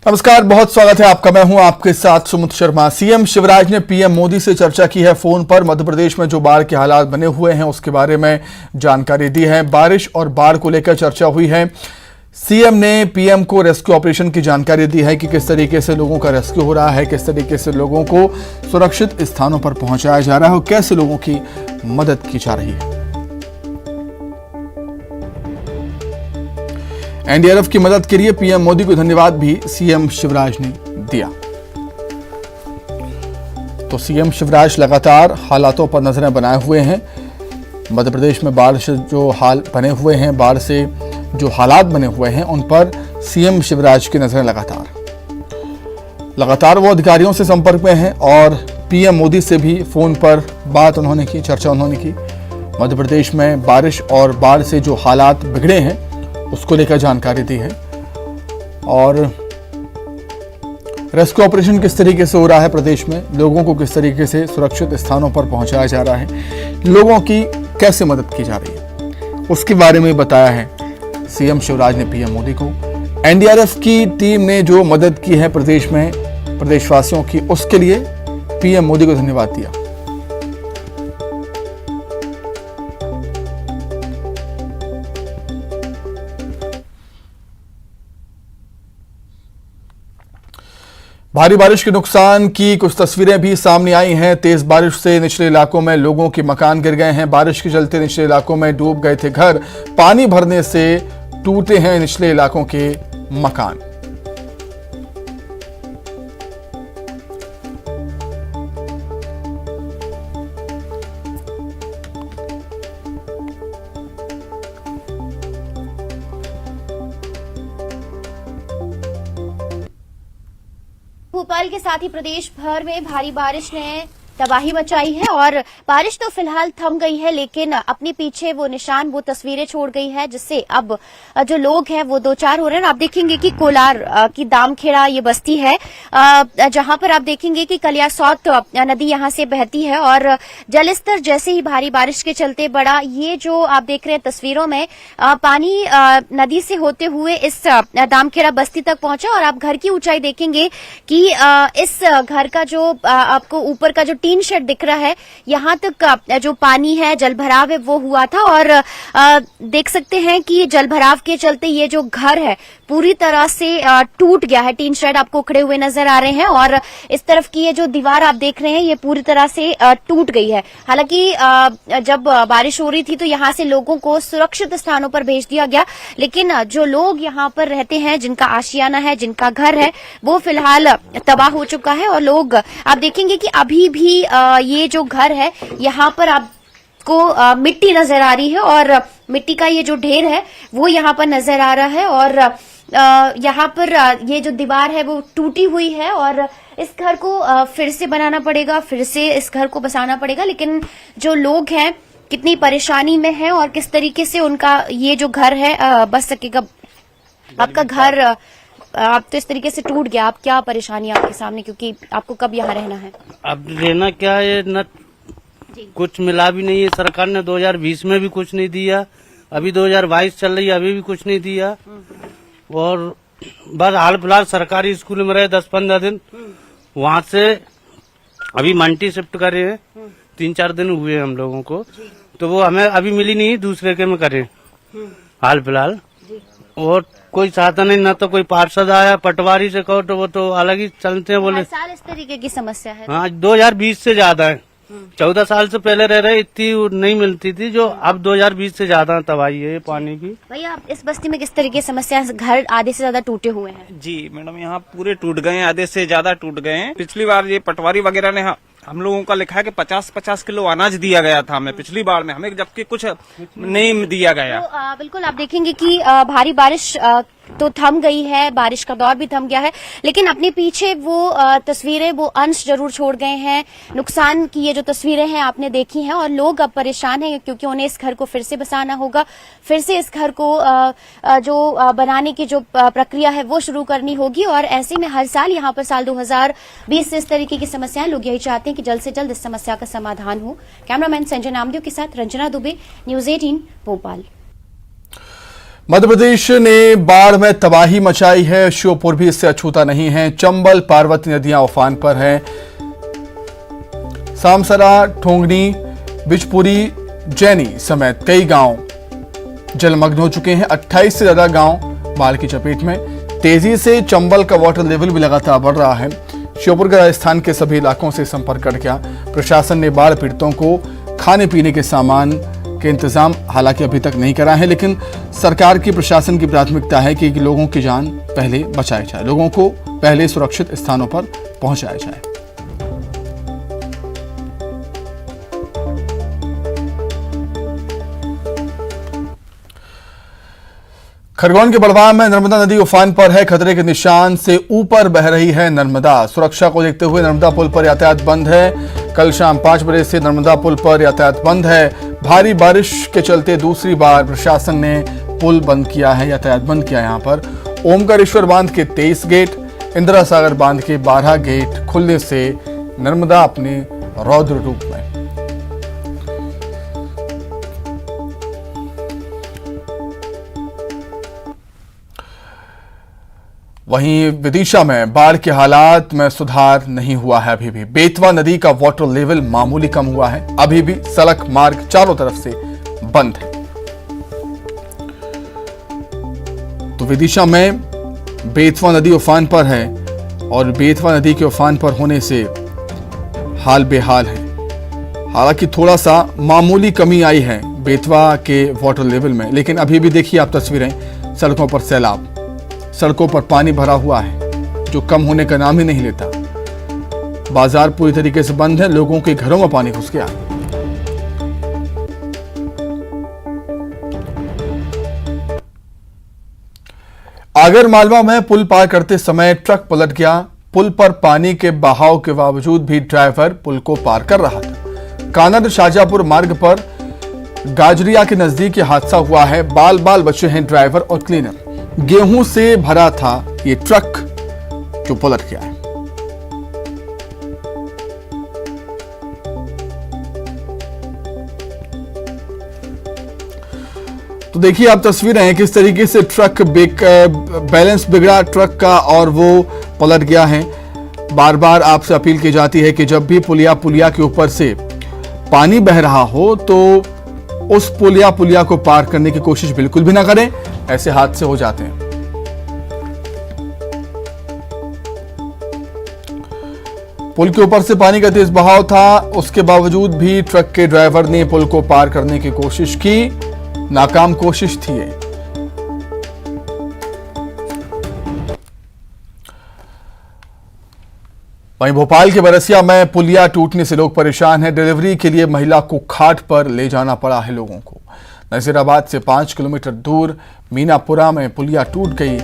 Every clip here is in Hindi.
नमस्कार, बहुत स्वागत है आपका। मैं हूं आपके साथ सुमित शर्मा। सीएम शिवराज ने पीएम मोदी से चर्चा की है फोन पर। मध्य प्रदेश में जो बाढ़ के हालात बने हुए हैं उसके बारे में जानकारी दी है। बारिश और बाढ़ को लेकर चर्चा हुई है। सीएम ने पीएम को रेस्क्यू ऑपरेशन की जानकारी दी है कि किस तरीके से लोगों का रेस्क्यू हो रहा है, किस तरीके से लोगों को सुरक्षित स्थानों पर पहुंचाया जा रहा है और कैसे लोगों की मदद की जा रही है। एनडीआरएफ की मदद के लिए पीएम मोदी को धन्यवाद भी सीएम शिवराज ने दिया। तो सीएम शिवराज लगातार हालातों पर नजरें बनाए हुए हैं। मध्य प्रदेश में बाढ़ से जो हाल बने हुए हैं, बाढ़ से जो हालात बने हुए हैं, उन पर सीएम शिवराज की नजरें लगातार वो अधिकारियों से संपर्क में हैं और पीएम मोदी से भी फोन पर बात उन्होंने की, चर्चा उन्होंने की। मध्य प्रदेश में बारिश और बाढ़ से जो हालात बिगड़े हैं उसको लेकर जानकारी दी है और रेस्क्यू ऑपरेशन किस तरीके से हो रहा है प्रदेश में, लोगों को किस तरीके से सुरक्षित स्थानों पर पहुंचाया जा रहा है, लोगों की कैसे मदद की जा रही है, उसके बारे में बताया है सीएम शिवराज ने पीएम मोदी को। एनडीआरएफ की टीम ने जो मदद की है प्रदेश में प्रदेशवासियों की, उसके लिए पीएम मोदी को धन्यवाद दिया। भारी बारिश के नुकसान की कुछ तस्वीरें भी सामने आई हैं। तेज बारिश से निचले इलाकों में लोगों के मकान गिर गए हैं। बारिश के चलते निचले इलाकों में डूब गए थे घर। पानी भरने से टूटे हैं निचले इलाकों के मकान। भोपाल के साथ ही प्रदेश भर में भारी बारिश ने तबाही मचाई है और बारिश तो फिलहाल थम गई है, लेकिन अपने पीछे वो निशान, वो तस्वीरें छोड़ गई है, जिससे अब जो लोग हैं वो दो चार हो रहे हैं। आप देखेंगे कि कोलार की दामखेड़ा ये बस्ती है, जहां पर आप देखेंगे कि कलियासौत नदी यहां से बहती है और जलस्तर जैसे ही भारी बारिश के चलते बढ़ा। ये जो आप देख रहे हैं तस्वीरों में, पानी नदी से होते हुए इस दामखेड़ा बस्ती तक पहुंचा और आप घर की ऊंचाई देखेंगे कि इस घर का जो आपको ऊपर का जो टीन शेड दिख रहा है, यहां तक जो पानी है, जलभराव है, वो हुआ था और देख सकते हैं कि जलभराव के चलते ये जो घर है पूरी तरह से टूट गया है। टीन शेड आपको खड़े हुए नजर आ रहे हैं और इस तरफ की ये जो दीवार आप देख रहे हैं ये पूरी तरह से टूट गई है। हालांकि जब बारिश हो रही थी तो यहां से लोगों को सुरक्षित स्थानों पर भेज दिया गया, लेकिन जो लोग यहां पर रहते हैं, जिनका आशियाना है, जिनका घर है, वो फिलहाल तबाह हो चुका है। और लोग आप देखेंगे कि अभी भी ये जो घर है यहाँ पर आपको मिट्टी नजर आ रही है और मिट्टी का ये जो ढेर है वो यहाँ पर नजर आ रहा है और यहाँ पर ये जो दीवार है वो टूटी हुई है और इस घर को फिर से बनाना पड़ेगा, फिर से इस घर को बसाना पड़ेगा। लेकिन जो लोग हैं कितनी परेशानी में है और किस तरीके से उनका ये जो घर है बस सकेगा। आपका घर अब तो इस तरीके से टूट गया, आप क्या परेशानी आपके सामने, क्योंकि आपको कब यहाँ रहना है? अब रहना क्या है, न कुछ मिला भी नहीं है। सरकार ने 2020 में भी कुछ नहीं दिया, अभी 2022 चल रही है, अभी भी कुछ नहीं दिया। और बस हाल फिलहाल सरकारी स्कूल में रहे 10-15 दिन, वहाँ से अभी मंडी शिफ्ट करे हैं, 3-4 दिन हुए हम लोगों को, तो वो हमें अभी मिली नहीं, दूसरे के में करे हाल फिलहाल। और कोई साधन नहीं, ना तो कोई पार्षद आया। पटवारी से कहो तो वो तो अलग ही चलते हैं, बोले साल इस तरीके की समस्या है। हाँ, 2020 से ज्यादा है। 14 साल से पहले रह रहे इतनी नहीं मिलती थी, जो अब 2020 से ज्यादा तबाही है पानी की। भैया, इस बस्ती में किस तरीके की समस्या है? घर आधे से ज्यादा टूटे हुए हैं। जी मैडम, यहाँ पूरे टूट गए हैं, आधे से ज्यादा टूट गए हैं। पिछली बार ये पटवारी वगैरह ने हम लोगों का लिखा है कि 50-50 किलो अनाज दिया गया था हमें पिछली बार में, हमें जबकि कुछ नहीं दिया गया। तो बिल्कुल आप देखेंगे कि भारी बारिश तो थम गई है, बारिश का दौर भी थम गया है, लेकिन अपने पीछे वो तस्वीरें, वो अंश जरूर छोड़ गए हैं। नुकसान की ये जो तस्वीरें हैं आपने देखी हैं और लोग अब परेशान हैं क्योंकि उन्हें इस घर को फिर से बसाना होगा, फिर से इस घर को जो बनाने की जो प्रक्रिया है वो शुरू करनी होगी। और ऐसे में हर साल यहाँ पर साल 2020 से इस तरीके की समस्याएं, लोग यही चाहते हैं कि जल्द से जल्द इस समस्या का समाधान हो। कैमरामैन संजय नामदेव के साथ रंजना दुबे, न्यूज 18 भोपाल। मध्य प्रदेश ने बाढ़ में तबाही मचाई है। श्योपुर भी इससे अछूता नहीं है। चंबल पार्वती नदियां उफान पर हैं। सामसरा, ठोंगनी, बिजपुरी, जैनी समेत कई गांव जलमग्न हो चुके हैं। 28 से ज्यादा गांव बाढ़ की चपेट में। तेजी से चंबल का वाटर लेवल भी लगातार बढ़ रहा है। श्योपुर का राजस्थान के सभी इलाकों से संपर्क कट गया। प्रशासन ने बाढ़ पीड़ितों को खाने पीने के सामान के इंतजाम हालांकि अभी तक नहीं करा है, लेकिन सरकार की प्रशासन की प्राथमिकता है कि लोगों की जान पहले बचाई जाए, लोगों को पहले सुरक्षित स्थानों पर पहुंचाया जाए। खरगोन के बड़वाह में नर्मदा नदी उफान पर है। खतरे के निशान से ऊपर बह रही है नर्मदा। सुरक्षा को देखते हुए नर्मदा पुल पर यातायात बंद है। कल शाम 5 बजे से नर्मदा पुल पर यातायात बंद है। भारी बारिश के चलते दूसरी बार प्रशासन ने पुल बंद किया है, यातायात बंद किया। यहां पर ओमकारेश्वर बांध के 23 गेट, इंदिरा सागर बांध के 12 गेट खुलने से नर्मदा अपने रौद्र रूप में। वहीं विदिशा में बाढ़ के हालात में सुधार नहीं हुआ है। अभी भी बेतवा नदी का वाटर लेवल मामूली कम हुआ है। अभी भी सड़क मार्ग चारों तरफ से बंद है। तो विदिशा में बेतवा नदी उफान पर है और बेतवा नदी के उफान पर होने से हाल बेहाल है। हालांकि थोड़ा सा मामूली कमी आई है बेतवा के वाटर लेवल में, लेकिन अभी भी देखिए आप तस्वीरें, सड़कों पर सैलाब, सड़कों पर पानी भरा हुआ है जो कम होने का नाम ही नहीं लेता। बाजार पूरी तरीके से बंद है। लोगों के घरों में पानी घुस गया। आगर मालवा में पुल पार करते समय ट्रक पलट गया। पुल पर पानी के बहाव के बावजूद भी ड्राइवर पुल को पार कर रहा था। कानड़ शाजापुर मार्ग पर गाजरिया के नजदीक हादसा हुआ है। बाल बाल बचे हैं ड्राइवर और क्लीनर। गेहूं से भरा था ये ट्रक जो पलट गया है। तो देखिए आप तस्वीरें हैं किस तरीके से ट्रक बैलेंस बिगड़ा ट्रक का और वो पलट गया है। बार बार आपसे अपील की जाती है कि जब भी पुलिया के ऊपर से पानी बह रहा हो तो उस पुलिया को पार करने की कोशिश बिल्कुल भी ना करें। ऐसे हादसे हो जाते हैं। पुल के ऊपर से पानी का तेज बहाव था, उसके बावजूद भी ट्रक के ड्राइवर ने पुल को पार करने की कोशिश की। नाकाम कोशिश थी ये। वहीं भोपाल के बरसिया में पुलिया टूटने से लोग परेशान हैं। डिलीवरी के लिए महिला को खाट पर ले जाना पड़ा है लोगों को। नजीराबाद से 5 किलोमीटर दूर मीनापुरा में पुलिया टूट गई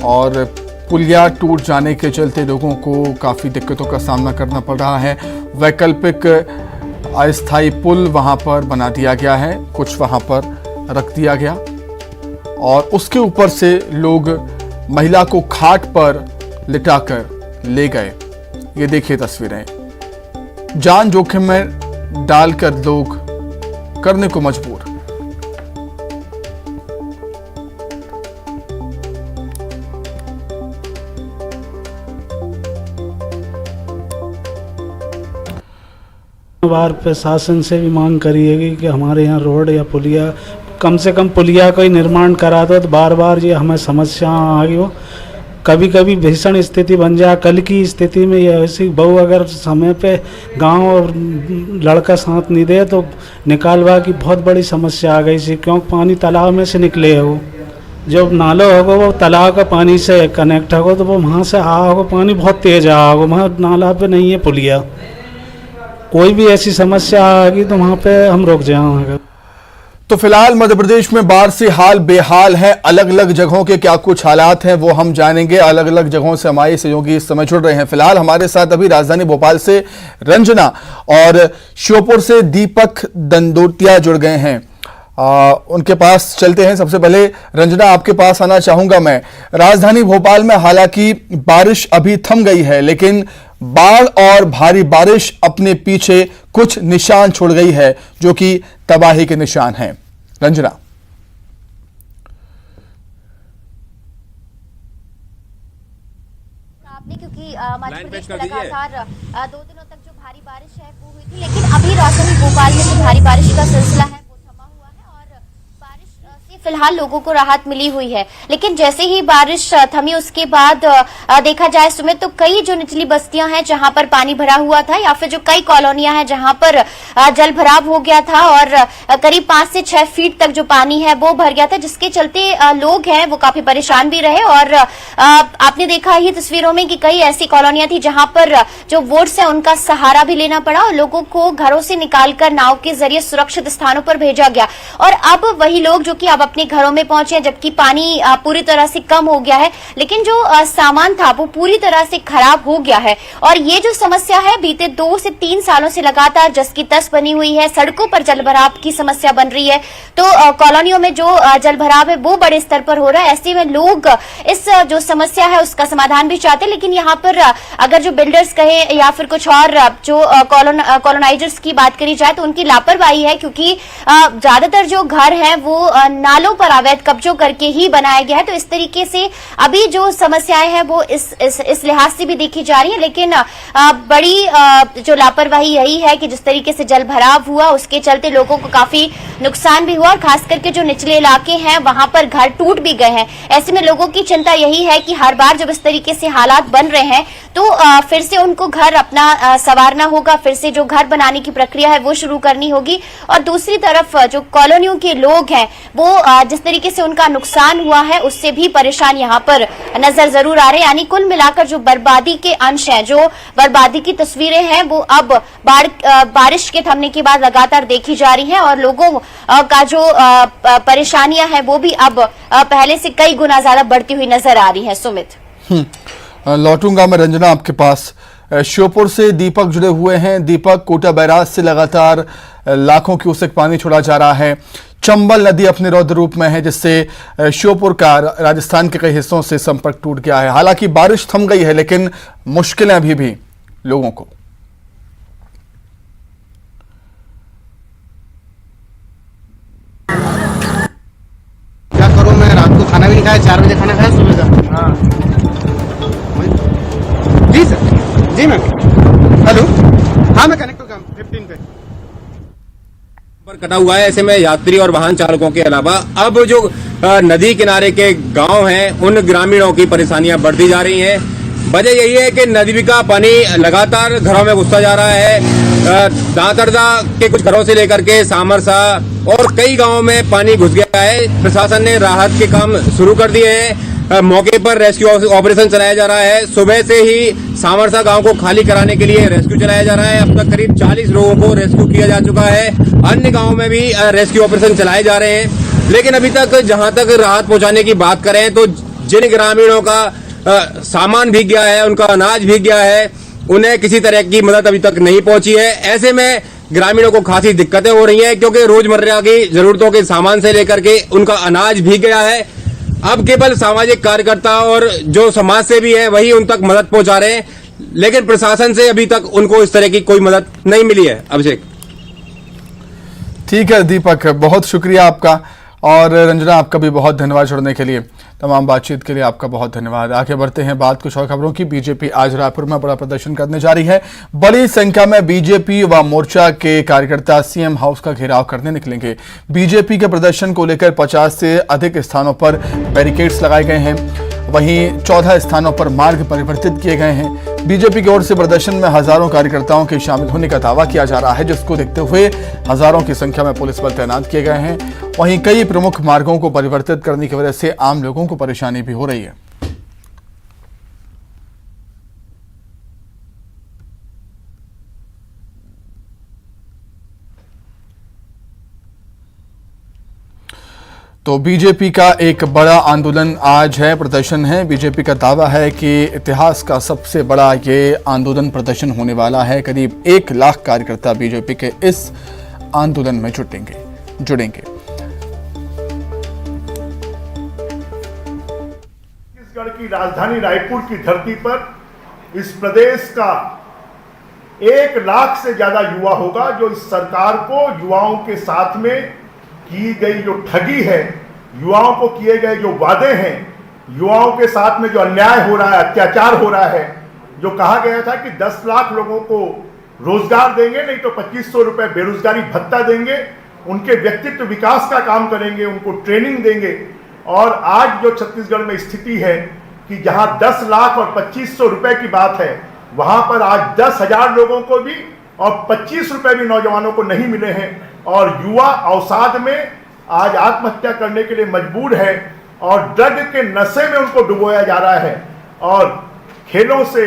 और पुलिया टूट जाने के चलते लोगों को काफ़ी दिक्कतों का सामना करना पड़ रहा है। वैकल्पिक अस्थायी पुल वहां पर बना दिया गया है, कुछ वहां पर रख दिया गया और उसके ऊपर से लोग महिला को खाट पर लिटाकर ले गए। ये देखिए तस्वीरें, जान जोखिम में डालकर लोग करने को मजबूर। बार प्रशासन से भी मांग करी है कि हमारे यहाँ रोड या पुलिया, कम से कम पुलिया का ही निर्माण करा दो। तो बार बार ये हमें समस्या आ गई हो, कभी कभी भीषण स्थिति बन जाए। कल की स्थिति में ये ऐसी बहू अगर समय पे गांव और लड़का साथ नहीं दे तो निकालवा की बहुत बड़ी समस्या आ गई थी, क्योंकि पानी तालाब में से निकले हो। जब नाला होगा वो तालाब का पानी से कनेक्ट होगा तो वो वहाँ से आ होगा, पानी बहुत तेज आ होगा, वहाँ नाला पे नहीं है पुलिया। कोई भी ऐसी समस्या आ गई तो वहाँ पे हम रुक जाएंगे। तो फिलहाल मध्य प्रदेश में बाढ़ से हाल बेहाल है। अलग अलग जगहों के क्या कुछ हालात हैं वो हम जानेंगे। अलग अलग जगहों से हमारे सहयोगी इस समय जुड़ रहे हैं। फिलहाल हमारे साथ अभी राजधानी भोपाल से रंजना और श्योपुर से दीपक दंदोतिया जुड़ गए हैं। उनके पास चलते हैं। सबसे पहले रंजना, आपके पास आना चाहूंगा मैं। राजधानी भोपाल में हालांकि बारिश अभी थम गई है, लेकिन बाढ़ और भारी बारिश अपने पीछे कुछ निशान छोड़ गई है जो कि तबाही के निशान हैं। रंजना। आपने, क्योंकि मध्य प्रदेश में लगातार 2 दिनों तक जो भारी बारिश है वो हुई थी, लेकिन अभी राजधानी भोपाल में जो भारी बारिश का सिलसिला है वो थमा हुआ है और बारिश से फिलहाल लोगों को राहत मिली हुई है। लेकिन जैसे ही बारिश थमी उसके बाद देखा जाए सुमित, तो कई जो निचली बस्तियां हैं जहां पर पानी भरा हुआ था, या फिर जो कई कॉलोनियां हैं जहां पर जल भराव हो गया था और करीब 5 से 6 फीट तक जो पानी है वो भर गया था, जिसके चलते लोग हैं वो काफी परेशान भी रहे। और आपने देखा ही तस्वीरों में कि कई ऐसी कॉलोनियां थी जहां पर जो वोट्स है उनका सहारा भी लेना पड़ा और लोगों को घरों से निकालकर नाव के जरिए सुरक्षित स्थानों पर भेजा गया। और अब वही लोग जो कि अब अपने घरों में पहुंचे हैं, जबकि पानी पूरी तरह से कम हो गया है, लेकिन जो सामान था वो पूरी तरह से खराब हो गया है। और ये जो समस्या है बीते 2 से 3 सालों से लगातार जस की तस बनी हुई है, सड़कों पर जलभराव की समस्या बन रही है, तो कॉलोनियों में जो जलभराव है वो बड़े स्तर पर हो रहा है। ऐसे में लोग इस जो समस्या है उसका समाधान भी चाहते हैं, लेकिन यहाँ पर अगर जो बिल्डर्स कहे या फिर कुछ और जो कॉलोनाइजर्स की बात करी जाए तो उनकी लापरवाही है, क्योंकि ज्यादातर जो घर है वो नालों पर अवैध कब्जों करके ही बनाया गया है। तो इस तरीके से अभी जो समस्याएं हैं वो इस लिहाज से भी देखी जा रही है, लेकिन बड़ी जो लापरवाही यही है कि जिस तरीके से जल भराव हुआ उसके चलते लोगों को काफी नुकसान भी हुआ और खास करके जो निचले इलाके हैं वहां पर घर टूट भी गए हैं। ऐसे में लोगों की चिंता यही है कि हर बार जब इस तरीके से हालात बन रहे हैं तो फिर से उनको घर अपना संवारना होगा, फिर से जो घर बनाने की प्रक्रिया है वो शुरू करनी होगी। और दूसरी तरफ जो कॉलोनियों के लोग हैं वो जिस तरीके से उनका नुकसान हुआ है उससे भी परेशान यहाँ पर नजर जरूर आ रहे हैं। यानी कुल मिलाकर जो बर्बादी के अंश हैं, जो बर्बादी की तस्वीरें हैं वो अब बारिश के थमने के बाद लगातार देखी जा रही हैं और लोगों का जो परेशानियां हैं वो भी अब पहले से कई गुना ज्यादा बढ़ती हुई नजर आ रही है। सुमित, लौटूंगा मैं रंजना आपके पास। श्योपुर से दीपक जुड़े हुए हैं। दीपक, कोटा बैराज से लगातार लाखों क्यूसेक पानी छोड़ा जा रहा है। चंबल नदी अपने रौद्र रूप में है, जिससे श्योपुर का राजस्थान के कई हिस्सों से संपर्क टूट गया है। हालांकि बारिश थम गई है लेकिन मुश्किलें अभी भी लोगों को। क्या करूं मैं, रात को खाना भी नहीं खाया, 4 बजे खाना खाया सुबह का। हाँ जी सर, जी मैम। हेलो, हाँ मैं कनेक्ट हो गया 15 पे पर कटा हुआ है। ऐसे में यात्री और वाहन चालकों के अलावा अब जो नदी किनारे के गांव हैं उन ग्रामीणों की परेशानियां बढ़ती जा रही हैं। वजह यही है कि नदी का पानी लगातार घरों में घुसता जा रहा है। दांतरदा के कुछ घरों से लेकर के सामरसा और कई गांवों में पानी घुस गया है। प्रशासन ने राहत के काम शुरू कर दिए हैं। मौके पर रेस्क्यू ऑपरेशन चलाया जा रहा है। सुबह से ही सामरसा गांव को खाली कराने के लिए रेस्क्यू चलाया जा रहा है। अब तक करीब 40 लोगों को रेस्क्यू किया जा चुका है। अन्य गांवों में भी रेस्क्यू ऑपरेशन चलाए जा रहे हैं, लेकिन अभी तक जहां तक राहत पहुंचाने की बात करें तो जिन ग्रामीणों का सामान भीग गया है, उनका अनाज भीग गया है, उन्हें किसी तरह की मदद अभी तक नहीं पहुंची है। ऐसे में ग्रामीणों को खासी दिक्कतें हो रही हैं, क्योंकि रोजमर्रा की जरूरतों के सामान से लेकर के उनका अनाज भीग गया है। अब केवल सामाजिक कार्यकर्ता और जो समाज सेवी हैं वही उन तक मदद पहुंचा रहे हैं, लेकिन प्रशासन से अभी तक उनको इस तरह की कोई मदद नहीं मिली है। अभिषेक, ठीक है दीपक, बहुत शुक्रिया आपका। और रंजना, आपका भी बहुत धन्यवाद जुड़ने के लिए। तमाम बातचीत के लिए आपका बहुत धन्यवाद। आगे बढ़ते हैं बात कुछ और खबरों की। बीजेपी आज रायपुर में बड़ा प्रदर्शन करने जा रही है। बड़ी संख्या में बीजेपी युवा मोर्चा के कार्यकर्ता सीएम हाउस का घेराव करने निकलेंगे। बीजेपी के प्रदर्शन को लेकर 50 से अधिक स्थानों पर बैरिकेड्स लगाए गए हैं, वहीं 14 स्थानों पर मार्ग परिवर्तित किए गए हैं। बीजेपी की ओर से प्रदर्शन में हजारों कार्यकर्ताओं के शामिल होने का दावा किया जा रहा है, जिसको देखते हुए हजारों की संख्या में पुलिस बल तैनात किए गए हैं। वहीं कई प्रमुख मार्गों को परिवर्तित करने की वजह से आम लोगों को परेशानी भी हो रही है। तो बीजेपी का एक बड़ा आंदोलन आज है, प्रदर्शन है। बीजेपी का दावा है कि इतिहास का सबसे बड़ा ये आंदोलन प्रदर्शन होने वाला है। करीब 1 लाख कार्यकर्ता बीजेपी के इस आंदोलन में जुड़ेंगे। छत्तीसगढ़ की राजधानी रायपुर की धरती पर इस प्रदेश का 1 लाख से ज्यादा युवा होगा, जो इस सरकार को युवाओं के साथ में की गई जो ठगी है, युवाओं को किए गए जो वादे हैं, युवाओं के साथ में जो अन्याय हो रहा है, अत्याचार हो रहा है, जो कहा गया था कि 10 लाख लोगों को रोजगार देंगे, नहीं तो 2500 रुपए बेरोजगारी भत्ता देंगे, उनके व्यक्तित्व विकास का काम करेंगे, उनको ट्रेनिंग देंगे। और आज जो छत्तीसगढ़ में स्थिति है कि जहां 10 लाख और 2500 रुपए की बात है, वहां पर आज 10,000 लोगों को भी और 25 रुपए भी नौजवानों को नहीं मिले हैं। और युवा अवसाद में आज आत्महत्या करने के लिए मजबूर है और ड्रग के नशे में उनको डुबोया जा रहा है और खेलों से,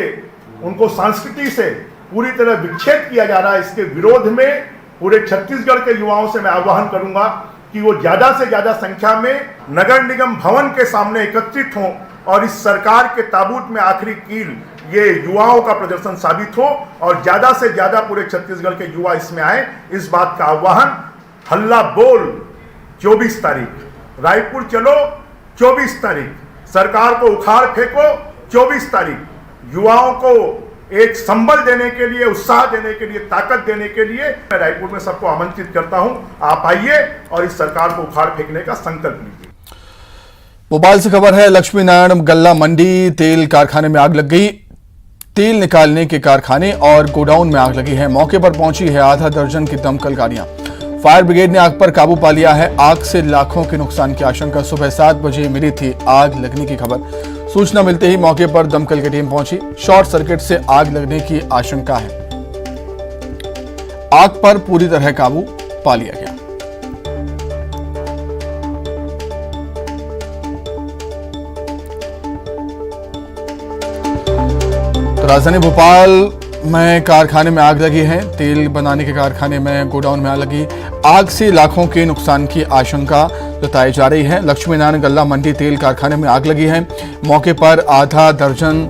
उनको संस्कृति से पूरी तरह विच्छेद किया जा रहा है। इसके विरोध में पूरे छत्तीसगढ़ के युवाओं से मैं आह्वान करूंगा कि वो ज्यादा से ज्यादा संख्या में नगर निगम भवन के सामने एकत्रित हों और इस सरकार के ताबूत में आखिरी कील ये युवाओं का प्रदर्शन साबित हो और ज्यादा से ज्यादा पूरे छत्तीसगढ़ के युवा इसमें आए। इस बात का आह्वान। हल्ला बोल 24 तारीख, रायपुर चलो 24 तारीख, सरकार को उखाड़ फेंको 24 तारीख, युवाओं को एक संबल देने के लिए, उत्साह देने के लिए, ताकत देने के लिए मैं रायपुर में सबको आमंत्रित करता हूं। आप आइए और इस सरकार को उखाड़ फेंकने का संकल्प लीजिए। भोपाल से खबर है, लक्ष्मी नारायण गल्ला मंडी तेल कारखाने में आग लग गई। तेल निकालने के कारखाने और गोडाउन में आग लगी है। मौके पर पहुंची है आधा दर्जन की दमकल गाड़ियां। फायर ब्रिगेड ने आग पर काबू पा लिया है। आग से लाखों के नुकसान की आशंका। सुबह 7 बजे मिली थी आग लगने की खबर। सूचना मिलते ही मौके पर दमकल की टीम पहुंची। शॉर्ट सर्किट से आग लगने की आशंका है। आग पर पूरी तरह काबू पा लिया गया। तो राजधानी भोपाल में कारखाने में आग लगी है। तेल बनाने के कारखाने में, गोडाउन में आग लगी। आग से लाखों के नुकसान की आशंका जताई जा रही है। लक्ष्मी नारायण गल्ला मंडी तेल कारखाने में आग लगी है। मौके पर आधा दर्जन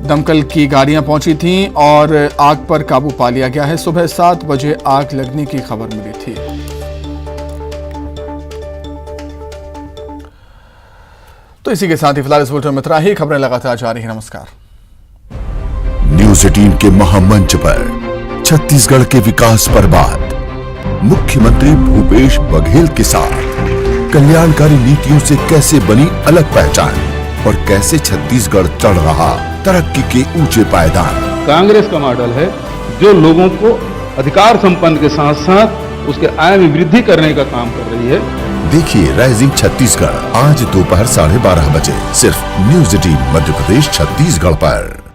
दमकल की गाड़ियां पहुंची थीं और आग पर काबू पा लिया गया है। सुबह 7 बजे आग लगने की खबर मिली थी। तो इसी के साथ ही फिलहाल इस बुलेटिन में इतना ही। खबरें लगातार जारी है। नमस्कार। न्यूज 18 के महामंच पर छत्तीसगढ़ के विकास पर बात, मुख्यमंत्री भूपेश बघेल के साथ कल्याणकारी नीतियों से कैसे बनी अलग पहचान और कैसे छत्तीसगढ़ चढ़ रहा तरक्की के ऊंचे पायदान। कांग्रेस का मॉडल है जो लोगों को अधिकार संपन्न के साथ साथ उसके आय में वृद्धि करने का काम कर रही है। देखिए राइजिंग छत्तीसगढ़ आज दोपहर 12:30 बजे सिर्फ न्यूज 18 मध्य प्रदेश छत्तीसगढ़ पर।